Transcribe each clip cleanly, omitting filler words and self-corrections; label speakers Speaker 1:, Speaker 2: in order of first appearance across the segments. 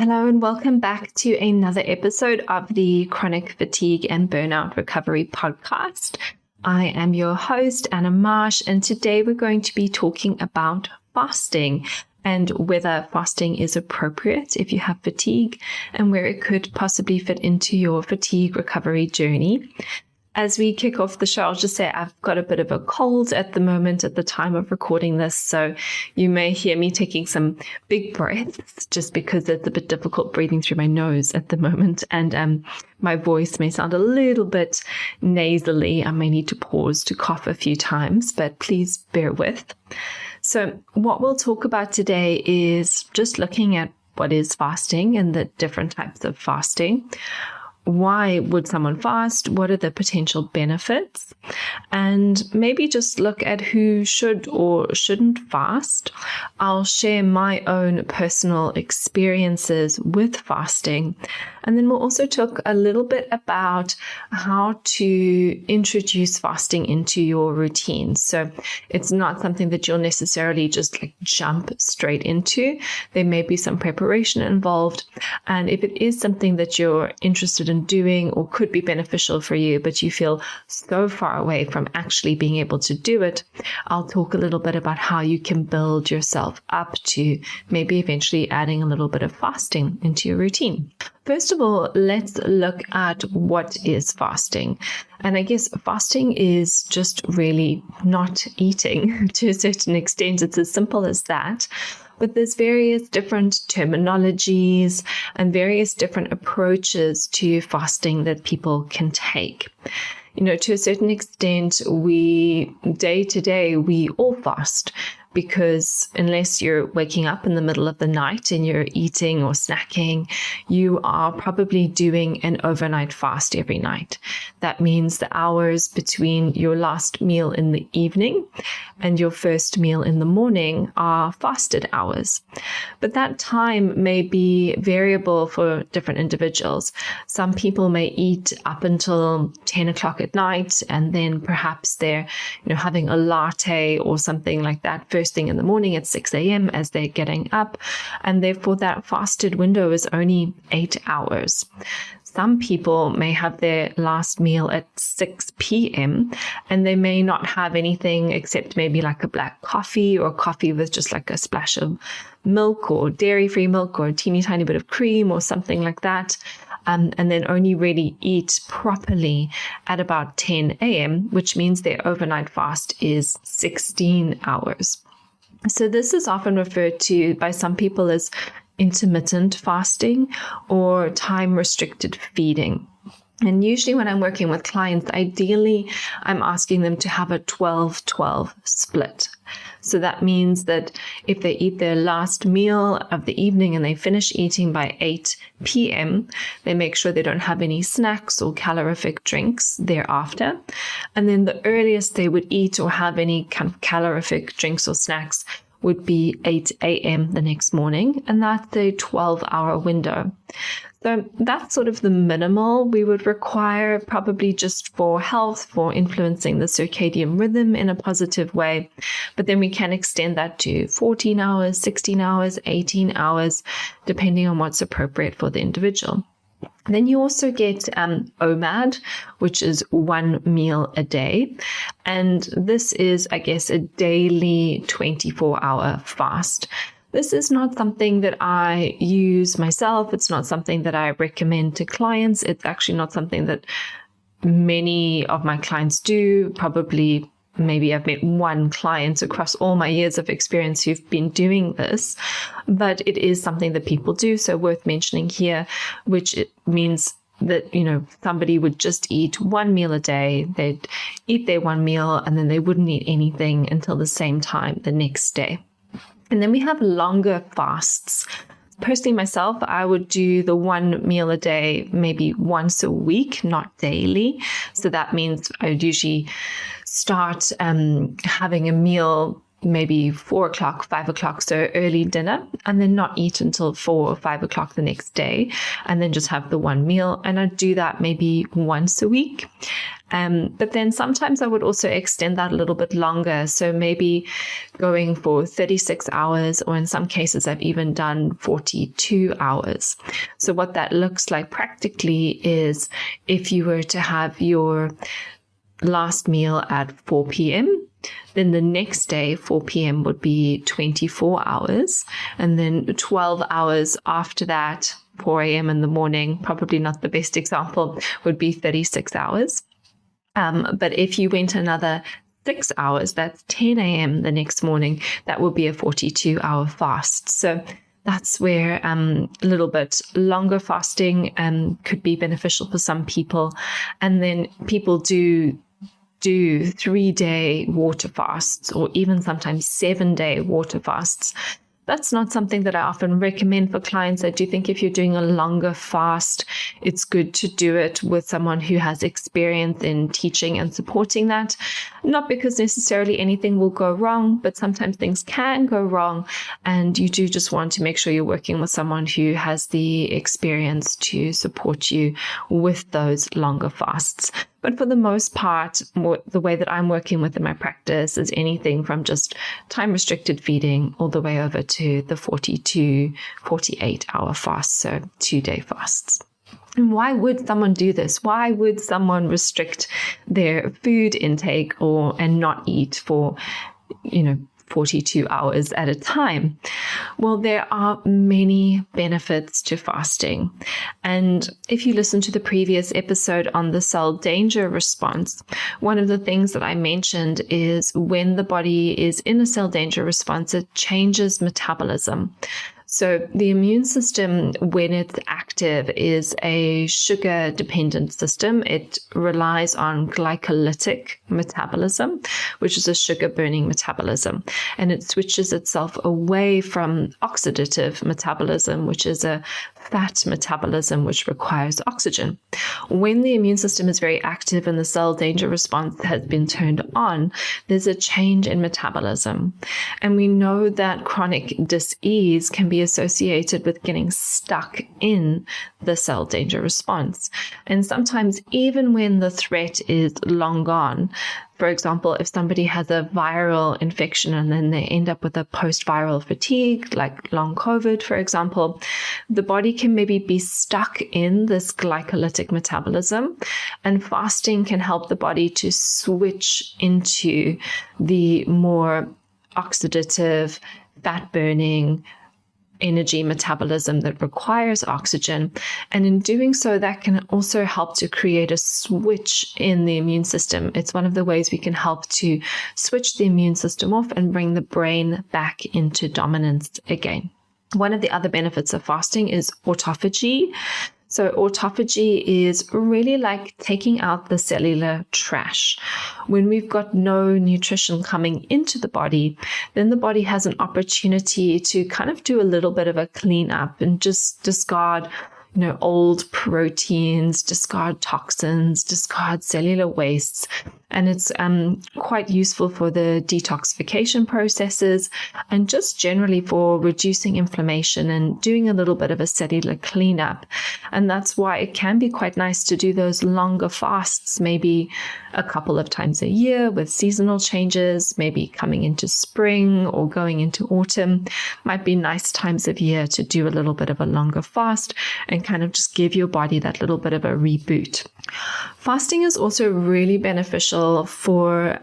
Speaker 1: Hello and welcome back to another episode of the Chronic Fatigue and Burnout Recovery Podcast. I am your host, Anna Marsh, and today we're going to be talking about fasting and whether fasting is appropriate if you have fatigue and where it could possibly fit into your fatigue recovery journey. As we kick off the show, I'll just say I've got a bit of a cold at the moment at the time of recording this, so you may hear me taking some big breaths just because it's a bit difficult breathing through my nose at the moment, and my voice may sound a little bit nasally. I may need to pause to cough a few times, but please bear with. So what we'll talk about today is just looking at what is fasting and the different types of fasting. Why would someone fast? What are the potential benefits? And maybe just look at who should or shouldn't fast. I'll share my own personal experiences with fasting. And then we'll also talk a little bit about how to introduce fasting into your routine. So it's not something that you'll necessarily just jump straight into. There may be some preparation involved. And if it is something that you're interested in doing or could be beneficial for you, but you feel so far away from actually being able to do it, I'll talk a little bit about how you can build yourself up to maybe eventually adding a little bit of fasting into your routine. First of all, let's look at what is fasting. And I guess fasting is just really not eating to a certain extent. It's as simple as that. But there's various different terminologies and various different approaches to fasting that people can take. You know, to a certain extent, day to day, we all fast, because unless you're waking up in the middle of the night and you're eating or snacking, you are probably doing an overnight fast every night. That means the hours between your last meal in the evening and your first meal in the morning are fasted hours. But that time may be variable for different individuals. Some people may eat up until 10 o'clock at night, and then perhaps they're having a latte or something like that first thing in the morning at 6 a.m. as they're getting up, and therefore that fasted window is only 8 hours. Some people may have their last meal at 6 p.m. and they may not have anything except maybe like a black coffee or coffee with just like a splash of milk or dairy-free milk or a teeny tiny bit of cream or something like that. And then only really eat properly at about 10 a.m., which means their overnight fast is 16 hours. So this is often referred to by some people as intermittent fasting or time-restricted feeding. And usually when I'm working with clients, ideally, I'm asking them to have a 12-12 split. So that means that if they eat their last meal of the evening and they finish eating by 8 p.m., they make sure they don't have any snacks or calorific drinks thereafter. And then the earliest they would eat or have any kind of calorific drinks or snacks would be 8 a.m. the next morning, and that's a 12-hour window. So that's sort of the minimal we would require, probably just for health, for influencing the circadian rhythm in a positive way. But then we can extend that to 14 hours, 16 hours, 18 hours, depending on what's appropriate for the individual. Then you also get OMAD, which is 1 meal a day. And this is, I guess, a daily 24-hour fast. This is not something that I use myself. It's not something that I recommend to clients. It's actually not something that many of my clients do. Probably maybe I've met one client across all my years of experience who've been doing this, but it is something that people do. So worth mentioning here, which it means that, somebody would just eat 1 meal a day. They'd eat their 1 meal and then they wouldn't eat anything until the same time the next day. And then we have longer fasts. Personally, myself, I would do the 1 meal a day, maybe once a week, not daily. So that means I would usually start having a meal maybe 4 o'clock, 5 o'clock, so early dinner, and then not eat until 4 or 5 o'clock the next day, and then just have the one meal. And I do that maybe once a week. But then sometimes I would also extend that a little bit longer. So maybe going for 36 hours, or in some cases, I've even done 42 hours. So what that looks like practically is if you were to have your last meal at 4 p.m., then the next day, 4 p.m. would be 24 hours. And then 12 hours after that, 4 a.m. in the morning, probably not the best example, would be 36 hours. But if you went another 6 hours, that's 10 a.m. the next morning, that would be a 42-hour fast. So that's where a little bit longer fasting could be beneficial for some people. And then people do 3-day water fasts, or even sometimes 7-day water fasts. That's not something that I often recommend for clients. I do think if you're doing a longer fast, it's good to do it with someone who has experience in teaching and supporting that. Not because necessarily anything will go wrong, but sometimes things can go wrong. And you do just want to make sure you're working with someone who has the experience to support you with those longer fasts. But for the most part, the way that I'm working within my practice is anything from just time-restricted feeding all the way over to the 42, 48-hour fast, so 2-day fasts. And why would someone do this? Why would someone restrict their food intake and not eat for, 42 hours at a time? Well, there are many benefits to fasting. And if you listen to the previous episode on the cell danger response, one of the things that I mentioned is when the body is in a cell danger response, it changes metabolism. So the immune system, when it's active, is a sugar-dependent system. It relies on glycolytic metabolism, which is a sugar-burning metabolism. And it switches itself away from oxidative metabolism, which is a fat metabolism, which requires oxygen. When the immune system is very active and the cell danger response has been turned on, there's a change in metabolism. And we know that chronic dis-ease can be associated with getting stuck in the cell danger response. And sometimes even when the threat is long gone, for example, if somebody has a viral infection and then they end up with a post-viral fatigue, like long COVID, for example, the body can maybe be stuck in this glycolytic metabolism, and fasting can help the body to switch into the more oxidative, fat-burning, energy metabolism that requires oxygen. And in doing so, that can also help to create a switch in the immune system. It's one of the ways we can help to switch the immune system off and bring the brain back into dominance again. One of the other benefits of fasting is autophagy. So autophagy is really like taking out the cellular trash. When we've got no nutrition coming into the body, then the body has an opportunity to kind of do a little bit of a cleanup and just discard old proteins, discard toxins, discard cellular wastes. And it's quite useful for the detoxification processes and just generally for reducing inflammation and doing a little bit of a cellular cleanup. And that's why it can be quite nice to do those longer fasts, maybe a couple of times a year with seasonal changes, maybe coming into spring or going into autumn. Might be nice times of year to do a little bit of a longer fast and kind of just give your body that little bit of a reboot. Fasting is also really beneficial for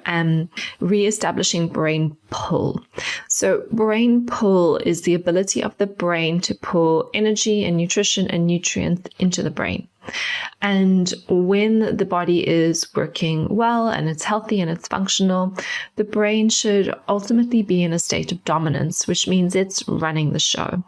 Speaker 1: re-establishing brain pull. So brain pull is the ability of the brain to pull energy and nutrition and nutrients into the brain. And when the body is working well and it's healthy and it's functional, the brain should ultimately be in a state of dominance, which means it's running the show.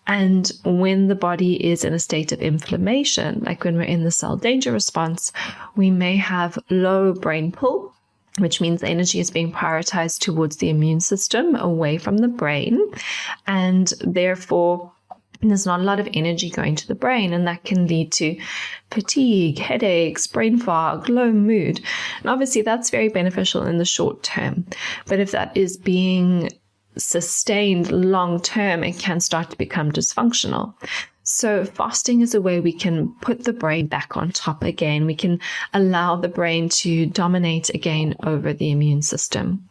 Speaker 1: And when the body is in a state of inflammation, like when we're in the cell danger response, we may have low brain pull, which means energy is being prioritized towards the immune system away from the brain. And therefore, And there's not a lot of energy going to the brain, and that can lead to fatigue, headaches, brain fog, low mood. And obviously that's very beneficial in the short term. But if that is being sustained long term, it can start to become dysfunctional. So fasting is a way we can put the brain back on top again. We can allow the brain to dominate again over the immune system.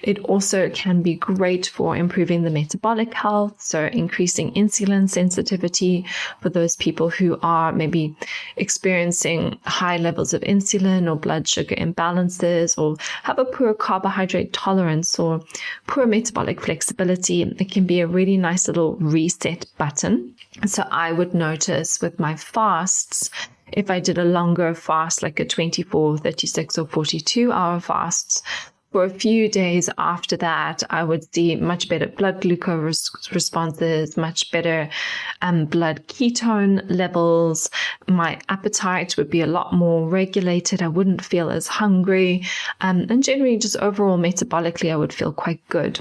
Speaker 1: It also can be great for improving the metabolic health, so increasing insulin sensitivity for those people who are maybe experiencing high levels of insulin or blood sugar imbalances, or have a poor carbohydrate tolerance or poor metabolic flexibility. It can be a really nice little reset button. So I would notice with my fasts, if I did a longer fast, like a 24, 36, or 42-hour fasts, for a few days after that, I would see much better blood glucose responses, much better blood ketone levels. My appetite would be a lot more regulated. I wouldn't feel as hungry. And generally, just overall metabolically, I would feel quite good.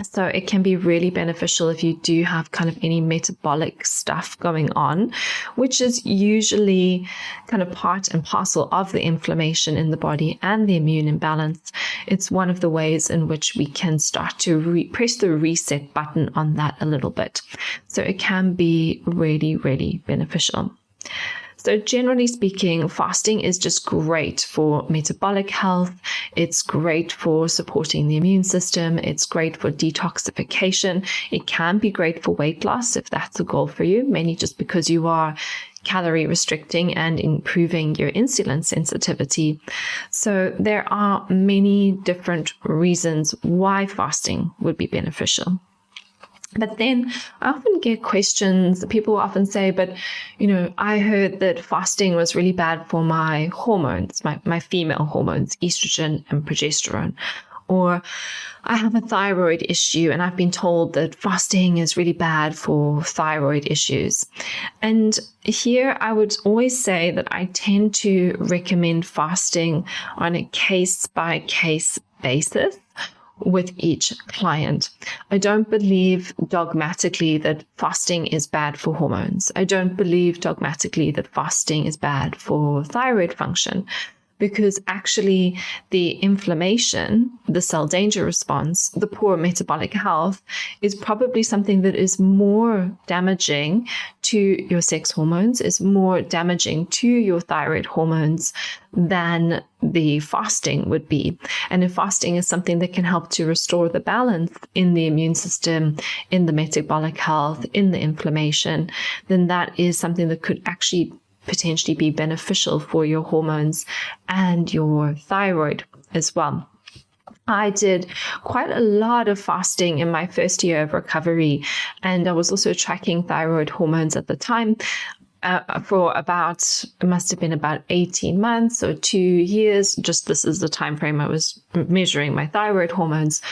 Speaker 1: So it can be really beneficial if you do have kind of any metabolic stuff going on, which is usually kind of part and parcel of the inflammation in the body and the immune imbalance. It's one of the ways in which we can start to press the reset button on that a little bit. So it can be really, really beneficial. So generally speaking, fasting is just great for metabolic health. It's great for supporting the immune system. It's great for detoxification. It can be great for weight loss if that's a goal for you, mainly just because you are calorie restricting and improving your insulin sensitivity. So there are many different reasons why fasting would be beneficial. But then I often get questions. People often say, but, I heard that fasting was really bad for my hormones, my female hormones, estrogen and progesterone. Or I have a thyroid issue and I've been told that fasting is really bad for thyroid issues. And here I would always say that I tend to recommend fasting on a case-by-case basis with each client. I don't believe dogmatically that fasting is bad for hormones. I don't believe dogmatically that fasting is bad for thyroid function, because actually the inflammation, the cell danger response, the poor metabolic health is probably something that is more damaging to your sex hormones, is more damaging to your thyroid hormones than the fasting would be. And if fasting is something that can help to restore the balance in the immune system, in the metabolic health, in the inflammation, then that is something that could actually potentially be beneficial for your hormones and your thyroid as well. I did quite a lot of fasting in my first year of recovery, and I was also tracking thyroid hormones at the time for it must have been about 18 months or 2 years. Just this is the time frame I was measuring my thyroid hormones.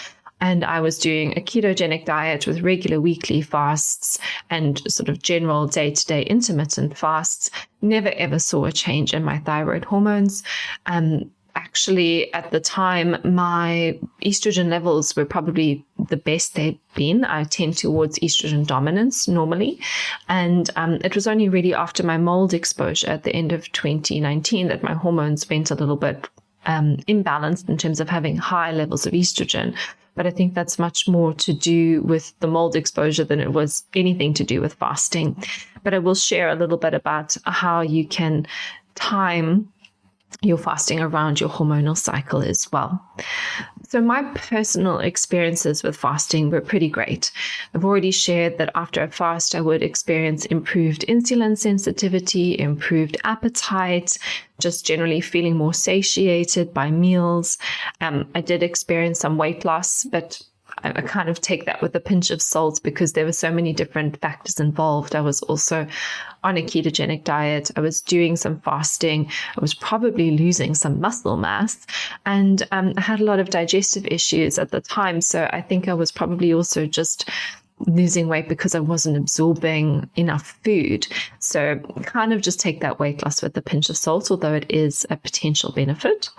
Speaker 1: And I was doing a ketogenic diet with regular weekly fasts and sort of general day-to-day intermittent fasts. Never ever saw a change in my thyroid hormones. Actually, at the time, my estrogen levels were probably the best they've been. I tend towards estrogen dominance normally. And it was only really after my mold exposure at the end of 2019 that my hormones went a little bit imbalanced in terms of having high levels of estrogen. But I think that's much more to do with the mold exposure than it was anything to do with fasting. But I will share a little bit about how you can time your fasting around your hormonal cycle as well. So my personal experiences with fasting were pretty great. I've already shared that after a fast, I would experience improved insulin sensitivity, improved appetite, just generally feeling more satiated by meals. I did experience some weight loss, but I kind of take that with a pinch of salt because there were so many different factors involved. I was also on a ketogenic diet. I was doing some fasting. I was probably losing some muscle mass, and I had a lot of digestive issues at the time. So I think I was probably also just losing weight because I wasn't absorbing enough food. So kind of just take that weight loss with a pinch of salt, although it is a potential benefit.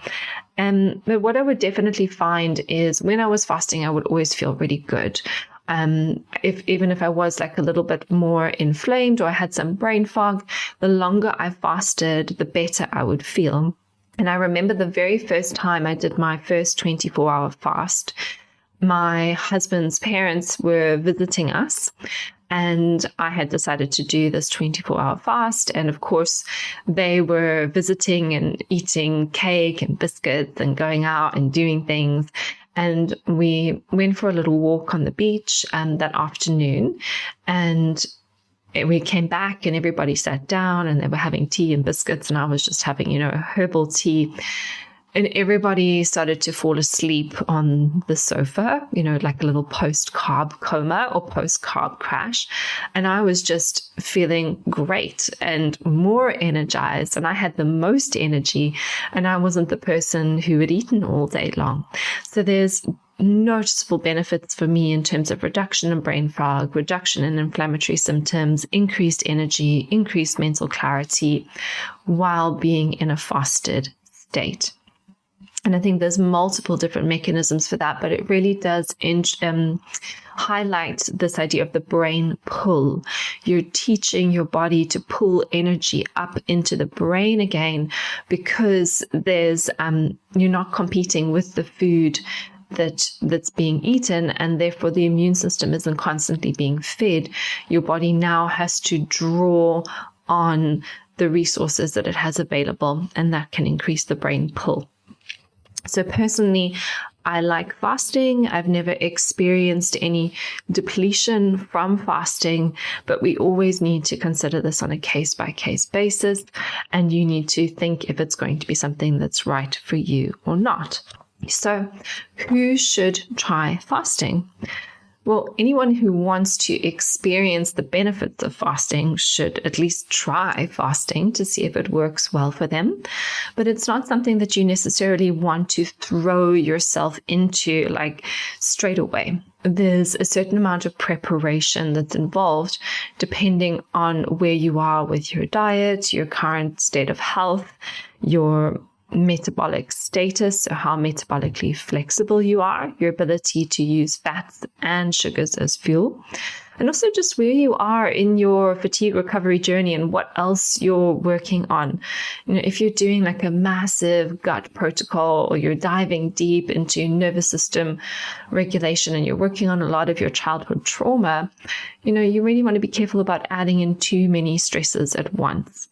Speaker 1: But what I would definitely find is when I was fasting, I would always feel really good. Even if I was like a little bit more inflamed or I had some brain fog, the longer I fasted, the better I would feel. And I remember the very first time I did my first 24-hour fast, my husband's parents were visiting us, and I had decided to do this 24-hour fast. And of course, they were visiting and eating cake and biscuits and going out and doing things. And we went for a little walk on the beach that afternoon. And we came back and everybody sat down and they were having tea and biscuits. And I was just having, herbal tea. And everybody started to fall asleep on the sofa, like a little post-carb coma or post-carb crash. And I was just feeling great and more energized. And I had the most energy. And I wasn't the person who had eaten all day long. So there's noticeable benefits for me in terms of reduction in brain fog, reduction in inflammatory symptoms, increased energy, increased mental clarity while being in a fasted state. And I think there's multiple different mechanisms for that, but it really does highlight this idea of the brain pull. You're teaching your body to pull energy up into the brain again, because there's you're not competing with the food that's being eaten, and therefore the immune system isn't constantly being fed. Your body now has to draw on the resources that it has available, and that can increase the brain pull. So personally, I like fasting. I've never experienced any depletion from fasting, but we always need to consider this on a case-by-case basis, and you need to think if it's going to be something that's right for you or not. So who should try fasting? Well, anyone who wants to experience the benefits of fasting should at least try fasting to see if it works well for them. But it's not something that you necessarily want to throw yourself into like straight away. There's a certain amount of preparation that's involved depending on where you are with your diet, your current state of health, your metabolic status, so how metabolically flexible you are, your ability to use fats and sugars as fuel, and also just where you are in your fatigue recovery journey and what else you're working on. If you're doing like a massive gut protocol, or you're diving deep into nervous system regulation and you're working on a lot of your childhood trauma, you really want to be careful about adding in too many stresses at once.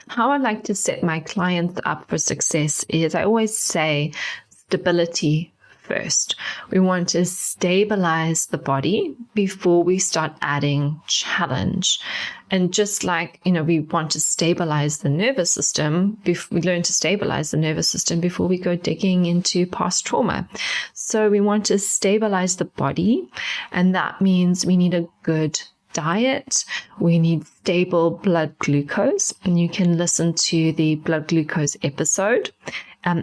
Speaker 1: How I like to set my clients up for success is I always say stability first. We want to stabilize the body before we start adding challenge. And just like, we want to stabilize the nervous system, we learn to stabilize the nervous system before we go digging into past trauma. So we want to stabilize the body, and that means we need a good diet. We need stable blood glucose, and you can listen to the blood glucose episode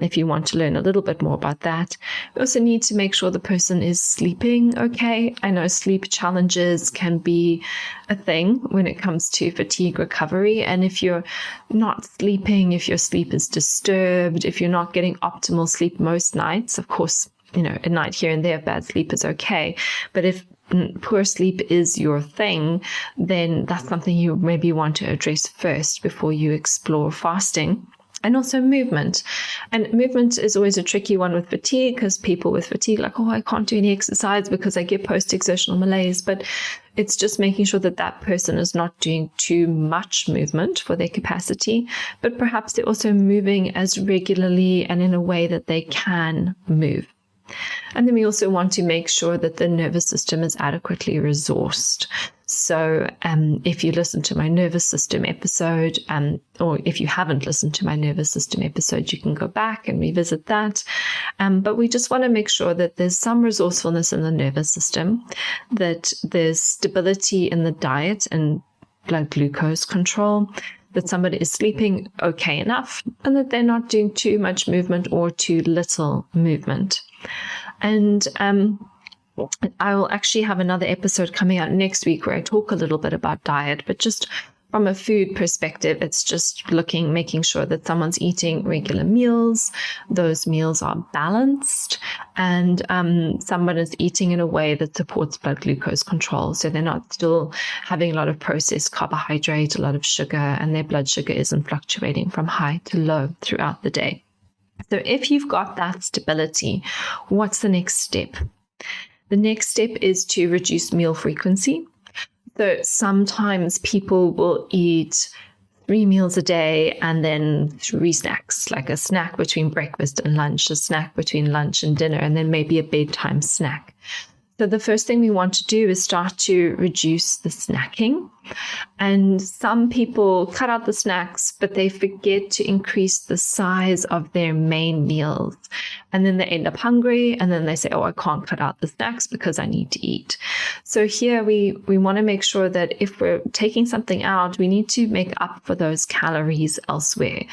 Speaker 1: if you want to learn a little bit more about that. We also need to make sure the person is sleeping okay. I know sleep challenges can be a thing when it comes to fatigue recovery, and if you're not sleeping, if your sleep is disturbed, if you're not getting optimal sleep most nights, of course, a night here and there of bad sleep is okay, but if poor sleep is your thing, then that's something you maybe want to address first before you explore fasting. And also movement. And movement is always a tricky one with fatigue, because people with fatigue are like, I can't do any exercise because I get post-exertional malaise. But it's just making sure that that person is not doing too much movement for their capacity, but perhaps they're also moving as regularly and in a way that they can move. And then we also want to make sure that the nervous system is adequately resourced. So if you listen to my nervous system episode, or if you haven't listened to my nervous system episode, you can go back and revisit that. But we just want to make sure that there's some resourcefulness in the nervous system, that there's stability in the diet and blood glucose control, that somebody is sleeping okay enough, and that they're not doing too much movement or too little movement. And I will actually have another episode coming out next week where I talk a little bit about diet, but just From a food perspective, it's just making sure that someone's eating regular meals, those meals are balanced, and someone is eating in a way that supports blood glucose control. So they're not still having a lot of processed carbohydrate, a lot of sugar, and their blood sugar isn't fluctuating from high to low throughout the day. So if you've got that stability, what's the next step? The next step is to reduce meal frequency. So sometimes people will eat 3 meals a day and then 3 snacks, like a snack between breakfast and lunch, a snack between lunch and dinner, and then maybe a bedtime snack. So the first thing we want to do is start to reduce the snacking. And some people cut out the snacks, but they forget to increase the size of their main meals. And then they end up hungry, and then they say, oh, I can't cut out the snacks because I need to eat. So here we want to make sure that if we're taking something out, we need to make up for those calories elsewhere.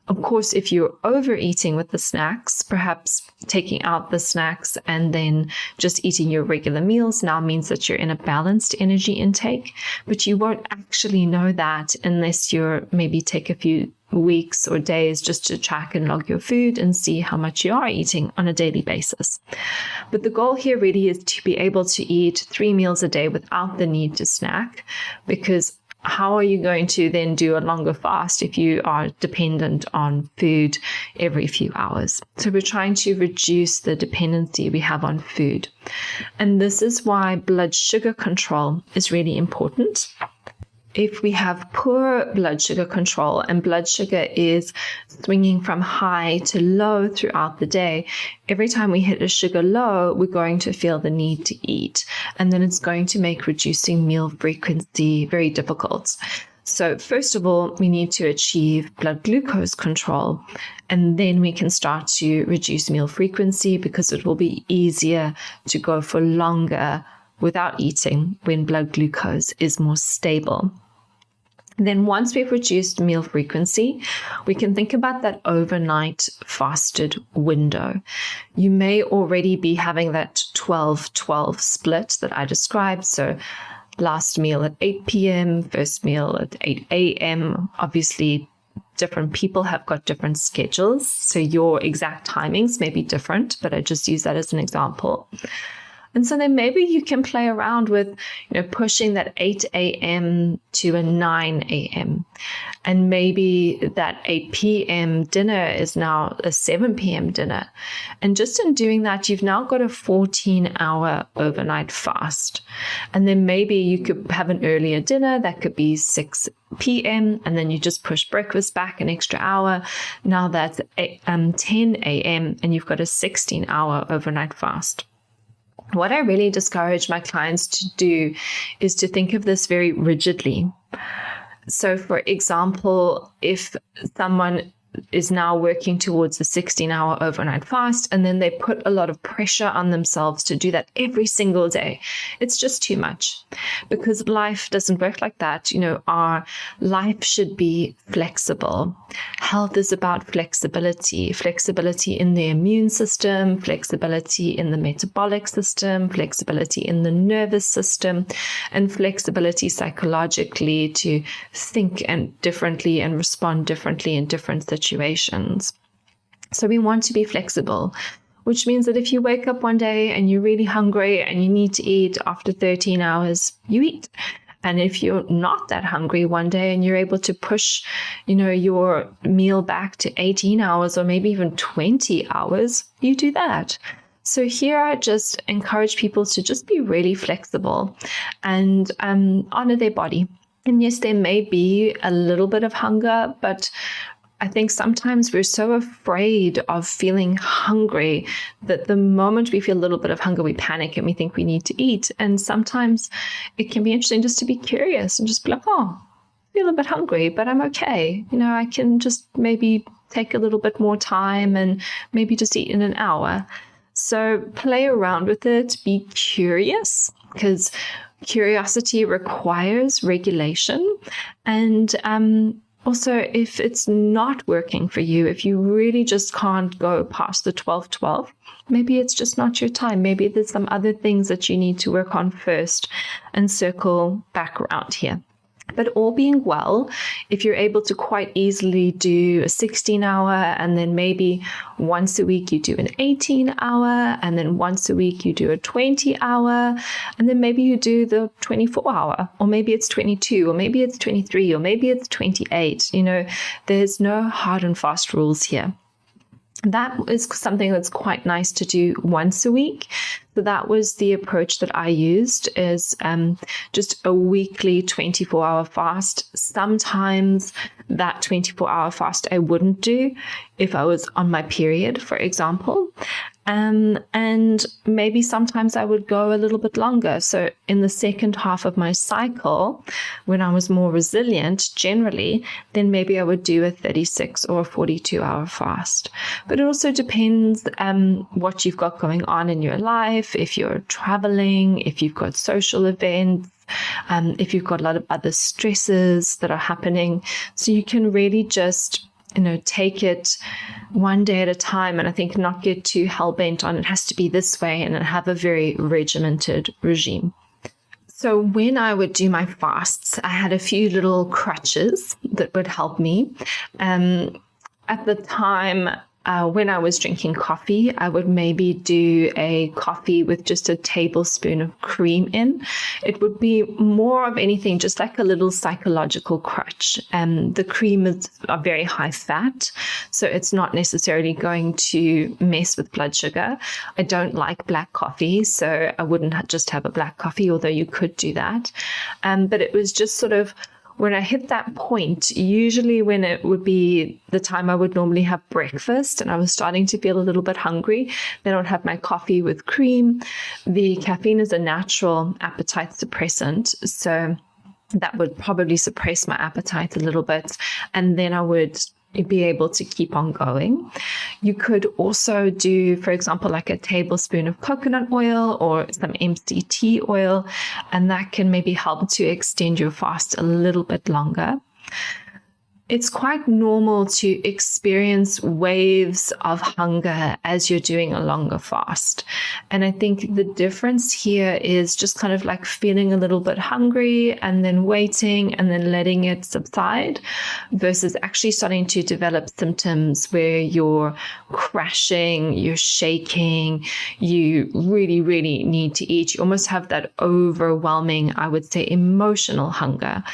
Speaker 1: Of course, if you're overeating with the snacks, perhaps taking out the snacks and then just eating your regular meals now means that you're in a balanced energy intake, but you won't actually know that unless you're maybe take a few weeks or days just to track and log your food and see how much you are eating on a daily basis. But the goal here really is to be able to eat 3 meals a day without the need to snack, because how are you going to then do a longer fast if you are dependent on food every few hours? So we're trying to reduce the dependency we have on food. And this is why blood sugar control is really important. If we have poor blood sugar control and blood sugar is swinging from high to low throughout the day, every time we hit a sugar low, we're going to feel the need to eat. And then it's going to make reducing meal frequency very difficult. So first of all, we need to achieve blood glucose control, and then we can start to reduce meal frequency because it will be easier to go for longer without eating when blood glucose is more stable. Then once we've reduced meal frequency, we can think about that overnight fasted window. You may already be having that 12-12 split that I described. So last meal at 8 p.m., first meal at 8 a.m. Obviously, different people have got different schedules, so your exact timings may be different, but I just use that as an example. And so then maybe you can play around with, pushing that 8 a.m. to a 9 a.m. And maybe that 8 p.m. dinner is now a 7 p.m. dinner. And just in doing that, you've now got a 14-hour overnight fast. And then maybe you could have an earlier dinner. That could be 6 p.m. And then you just push breakfast back an extra hour. Now that's 10 a.m. and you've got a 16-hour overnight fast. What I really discourage my clients to do is to think of this very rigidly. So, for example, if someone is now working towards a 16-hour overnight fast, and then they put a lot of pressure on themselves to do that every single day, it's just too much, because life doesn't work like that. Our life should be flexible. Health is about flexibility in the immune system, flexibility in the metabolic system, flexibility in the nervous system, and flexibility psychologically to think differently and respond differently in different situations. So we want to be flexible, which means that if you wake up one day and you're really hungry and you need to eat after 13 hours, you eat. And if you're not that hungry one day and you're able to push, your meal back to 18 hours or maybe even 20 hours, you do that. So here I just encourage people to just be really flexible and honor their body. And yes, there may be a little bit of hunger, but I think sometimes we're so afraid of feeling hungry that the moment we feel a little bit of hunger, we panic and we think we need to eat. And sometimes it can be interesting just to be curious and just be like, oh, I feel a bit hungry, but I'm okay. I can just maybe take a little bit more time and maybe just eat in an hour. So play around with it, be curious, because curiosity requires regulation. And also, if it's not working for you, if you really just can't go past the 12-12, maybe it's just not your time. Maybe there's some other things that you need to work on first and circle back around here. But all being well, if you're able to quite easily do a 16-hour, and then maybe once a week you do an 18-hour, and then once a week you do a 20-hour, and then maybe you do the 24-hour, or maybe it's 22, or maybe it's 23, or maybe it's 28. There's no hard and fast rules here. That is something that's quite nice to do once a week. So that was the approach that I used, is just a weekly 24-hour fast. Sometimes that 24-hour fast I wouldn't do if I was on my period, for example. And maybe sometimes I would go a little bit longer. So in the second half of my cycle, when I was more resilient generally, then maybe I would do a 36 or a 42-hour fast. But it also depends what you've got going on in your life, if you're traveling, if you've got social events, if you've got a lot of other stresses that are happening. So you can really just take it one day at a time, and I think not get too hell-bent on it has to be this way, and have a very regimented regime. So when I would do my fasts, I had a few little crutches that would help me. At the time, when I was drinking coffee, I would maybe do a coffee with just a tablespoon of cream in. It would be more of anything, just like a little psychological crutch. The cream is very high fat, so it's not necessarily going to mess with blood sugar. I don't like black coffee, so I wouldn't just have a black coffee, although you could do that. But it was just sort of, when I hit that point, usually when it would be the time I would normally have breakfast and I was starting to feel a little bit hungry, then I would have my coffee with cream. The caffeine is a natural appetite suppressant, so that would probably suppress my appetite a little bit, and then I would be able to keep on going. You could also do, for example, like a tablespoon of coconut oil or some MCT oil, and that can maybe help to extend your fast a little bit longer. It's quite normal to experience waves of hunger as you're doing a longer fast. And I think the difference here is just kind of like feeling a little bit hungry and then waiting and then letting it subside, versus actually starting to develop symptoms where you're crashing, you're shaking, you really, really need to eat. You almost have that overwhelming, I would say, emotional hunger.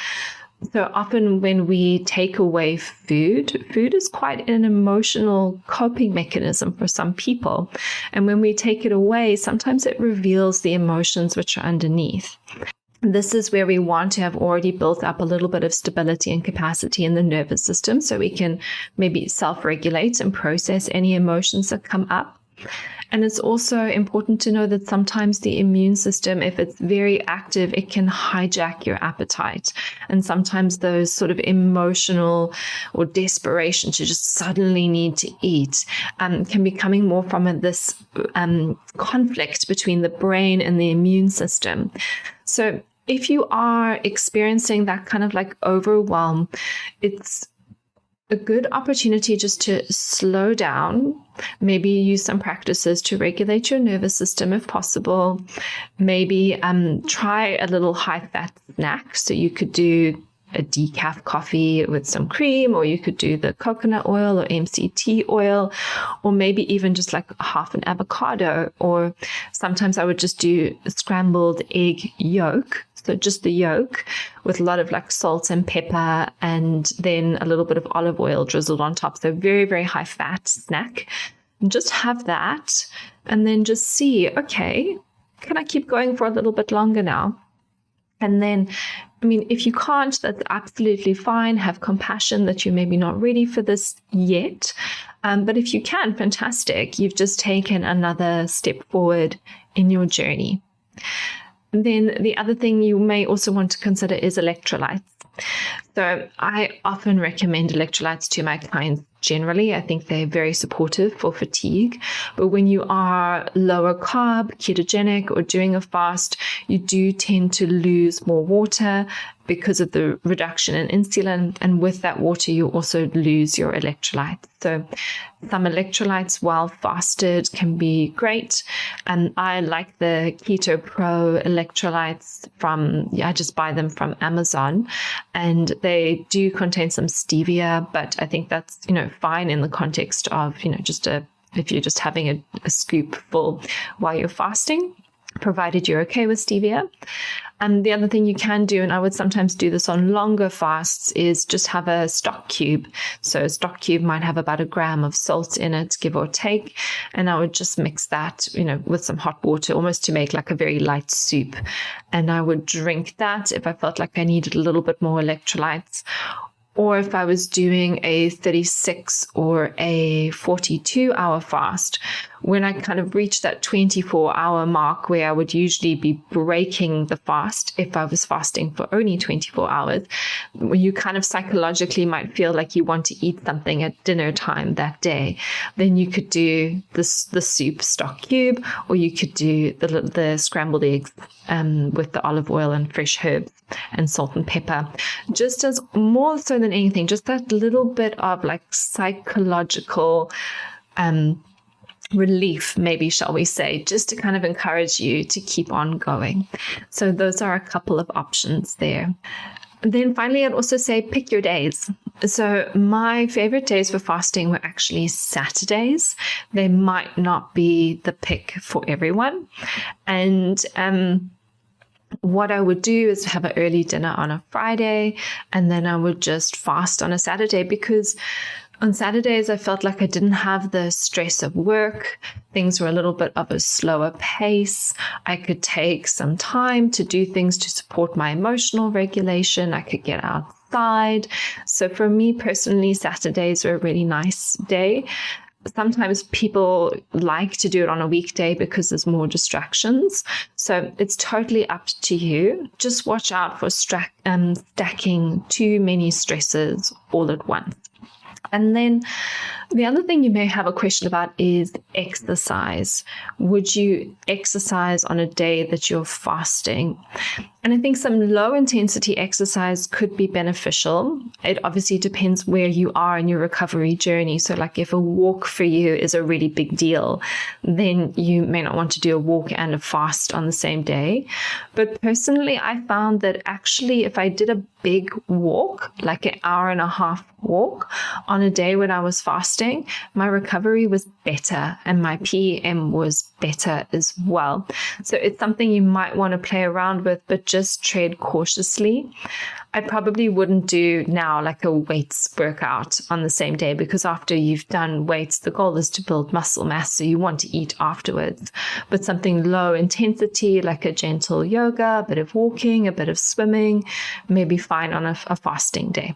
Speaker 1: So often when we take away food is quite an emotional coping mechanism for some people. And when we take it away, sometimes it reveals the emotions which are underneath. This is where we want to have already built up a little bit of stability and capacity in the nervous system, so we can maybe self-regulate and process any emotions that come up. And it's also important to know that sometimes the immune system, if it's very active, it can hijack your appetite. And sometimes those sort of emotional or desperation to just suddenly need to eat can be coming more from this conflict between the brain and the immune system. So if you are experiencing that kind of like overwhelm, it's a good opportunity just to slow down, maybe use some practices to regulate your nervous system if possible. Maybe try a little high-fat snack. So you could do a decaf coffee with some cream, or you could do the coconut oil or MCT oil, or maybe even just like half an avocado. Or sometimes I would just do a scrambled egg yolk. So just the yolk with a lot of like salt and pepper, and then a little bit of olive oil drizzled on top. So very, very high fat snack. And just have that, and then just see, okay, can I keep going for a little bit longer now? And then, if you can't, that's absolutely fine. Have compassion that you're maybe not ready for this yet. But if you can, fantastic. You've just taken another step forward in your journey. And then the other thing you may also want to consider is electrolytes. So I often recommend electrolytes to my clients generally. I think they're very supportive for fatigue. But when you are lower carb, ketogenic, or doing a fast, you do tend to lose more water because of the reduction in insulin. And with that water, you also lose your electrolytes. So some electrolytes while fasted can be great. And I like the Keto Pro electrolytes I just buy them from Amazon, and they do contain some stevia, but I think that's, fine in the context of, if you're just having a scoop full while you're fasting, provided you're okay with stevia. And the other thing you can do, and I would sometimes do this on longer fasts, is just have a stock cube. So a stock cube might have about 1 gram of salt in it, give or take. And I would just mix that, with some hot water, almost to make like a very light soup. And I would drink that if I felt like I needed a little bit more electrolytes. Or if I was doing a 36 or a 42-hour fast, when I kind of reached that 24-hour mark where I would usually be breaking the fast if I was fasting for only 24 hours, you kind of psychologically might feel like you want to eat something at dinner time that day. Then you could do the soup stock cube, or you could do the scrambled eggs with the olive oil and fresh herbs and salt and pepper, just as more so than anything, just that little bit of like psychological relief, maybe, shall we say, just to kind of encourage you to keep on going. So those are a couple of options there. Then finally, I'd also say pick your days. So my favorite days for fasting were actually Saturdays. They might not be the pick for everyone. And what I would do is have an early dinner on a Friday, and then I would just fast on a Saturday, because on Saturdays, I felt like I didn't have the stress of work. Things were a little bit of a slower pace. I could take some time to do things to support my emotional regulation. I could get outside. So for me personally, Saturdays were a really nice day. Sometimes people like to do it on a weekday because there's more distractions. So it's totally up to you. Just watch out for stacking too many stresses all at once. And then the other thing you may have a question about is exercise. Would you exercise on a day that you're fasting? And I think some low intensity exercise could be beneficial. It obviously depends where you are in your recovery journey. So like if a walk for you is a really big deal, then you may not want to do a walk and a fast on the same day. But personally, I found that actually if I did a big walk, like an hour and a half walk on a day when I was fasting, my recovery was better and my PEM was better as well. So it's something you might want to play around with, but just tread cautiously. I probably wouldn't do now like a weights workout on the same day, because after you've done weights, the goal is to build muscle mass, so you want to eat afterwards. But something low intensity, like a gentle yoga, a bit of walking, a bit of swimming, may be fine on a fasting day.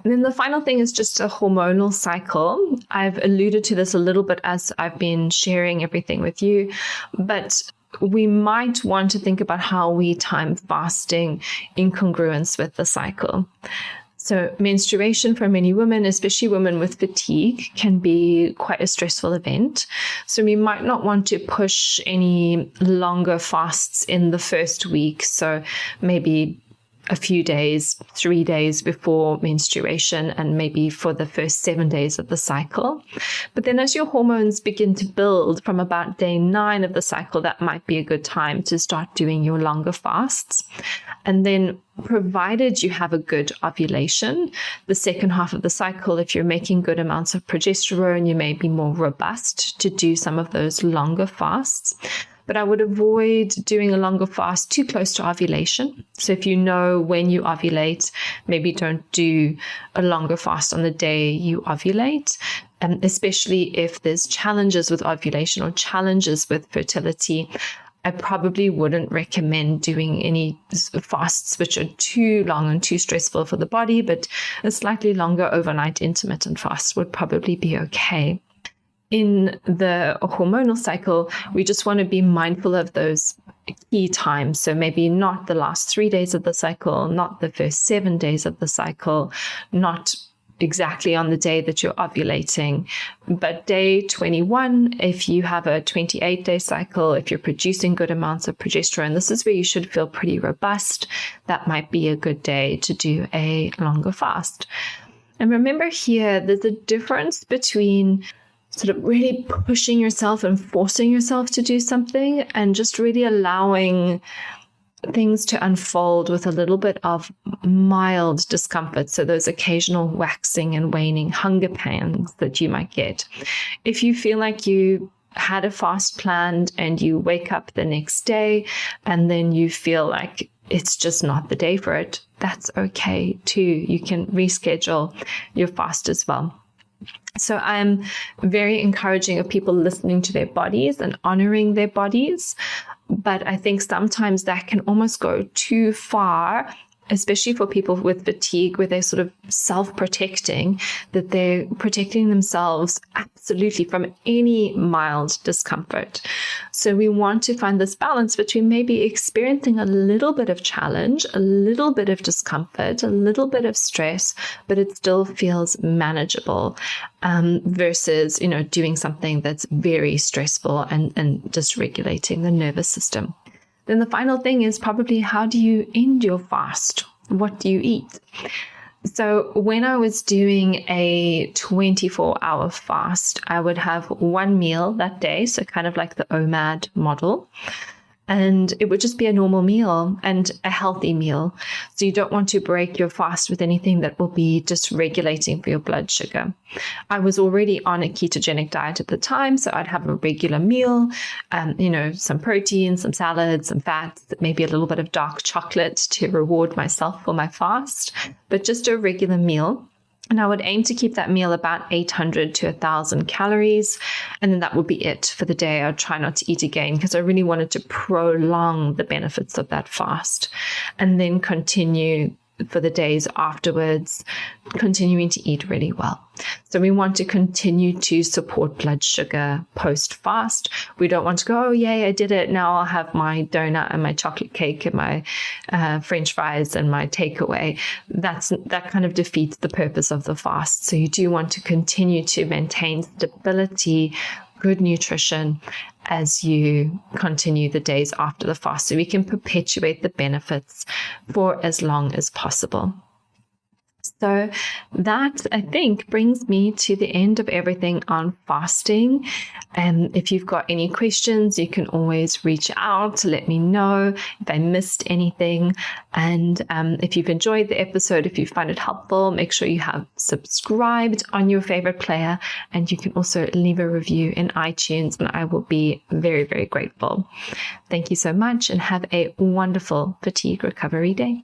Speaker 1: And then the final thing is just a hormonal cycle. I've alluded to this a little bit as I've been sharing everything with you, but we might want to think about how we time fasting in congruence with the cycle. So menstruation for many women, especially women with fatigue, can be quite a stressful event. So we might not want to push any longer fasts in the first week. So maybe a few days, 3 days before menstruation, and maybe for the first 7 days of the cycle. But then as your hormones begin to build from about day 9 of the cycle, that might be a good time to start doing your longer fasts. And then provided you have a good ovulation, the second half of the cycle, if you're making good amounts of progesterone, you may be more robust to do some of those longer fasts. But I would avoid doing a longer fast too close to ovulation. So if you know when you ovulate, maybe don't do a longer fast on the day you ovulate, especially if there's challenges with ovulation or challenges with fertility. I probably wouldn't recommend doing any fasts which are too long and too stressful for the body, but a slightly longer overnight intermittent fast would probably be okay. in the hormonal cycle, we just want to be mindful of those key times. So maybe not the last 3 days of the cycle, not the first 7 days of the cycle, not exactly on the day that you're ovulating, but day 21, if you have a 28-day cycle, if you're producing good amounts of progesterone, this is where you should feel pretty robust. That might be a good day to do a longer fast. And remember here, there's a difference between sort of really pushing yourself and forcing yourself to do something and just really allowing things to unfold with a little bit of mild discomfort. So those occasional waxing and waning hunger pangs that you might get. If you feel like you had a fast planned and you wake up the next day and then you feel like it's just not the day for it, that's okay too. You can reschedule your fast as well. So I'm very encouraging of people listening to their bodies and honoring their bodies. But I think sometimes that can almost go too far, especially for people with fatigue, where they're sort of self-protecting, that they're protecting themselves absolutely from any mild discomfort. So we want to find this balance between maybe experiencing a little bit of challenge, a little bit of discomfort, a little bit of stress, but it still feels manageable, versus, doing something that's very stressful and dysregulating the nervous system. Then the final thing is probably, how do you end your fast? What do you eat? So when I was doing a 24-hour fast, I would have one meal that day, so kind of like the OMAD model. And it would just be a normal meal and a healthy meal. So you don't want to break your fast with anything that will be dysregulating for your blood sugar. I was already on a ketogenic diet at the time, so I'd have a regular meal, some protein, some salads, some fats, maybe a little bit of dark chocolate to reward myself for my fast, but just a regular meal. And I would aim to keep that meal about 800 to 1,000 calories. And then that would be it for the day. I'd try not to eat again because I really wanted to prolong the benefits of that fast and then continue for the days afterwards, continuing to eat really well. So we want to continue to support blood sugar post-fast. We don't want to go, oh, yay, I did it. Now I'll have my donut and my chocolate cake and my French fries and my takeaway. That kind of defeats the purpose of the fast. So you do want to continue to maintain stability, good nutrition as you continue the days after the fast, so we can perpetuate the benefits for as long as possible. So that, I think, brings me to the end of everything on fasting. And if you've got any questions, you can always reach out to let me know if I missed anything. And if you've enjoyed the episode, if you find it helpful, make sure you have subscribed on your favorite player. And you can also leave a review in iTunes, and I will be very, very grateful. Thank you so much and have a wonderful fatigue recovery day.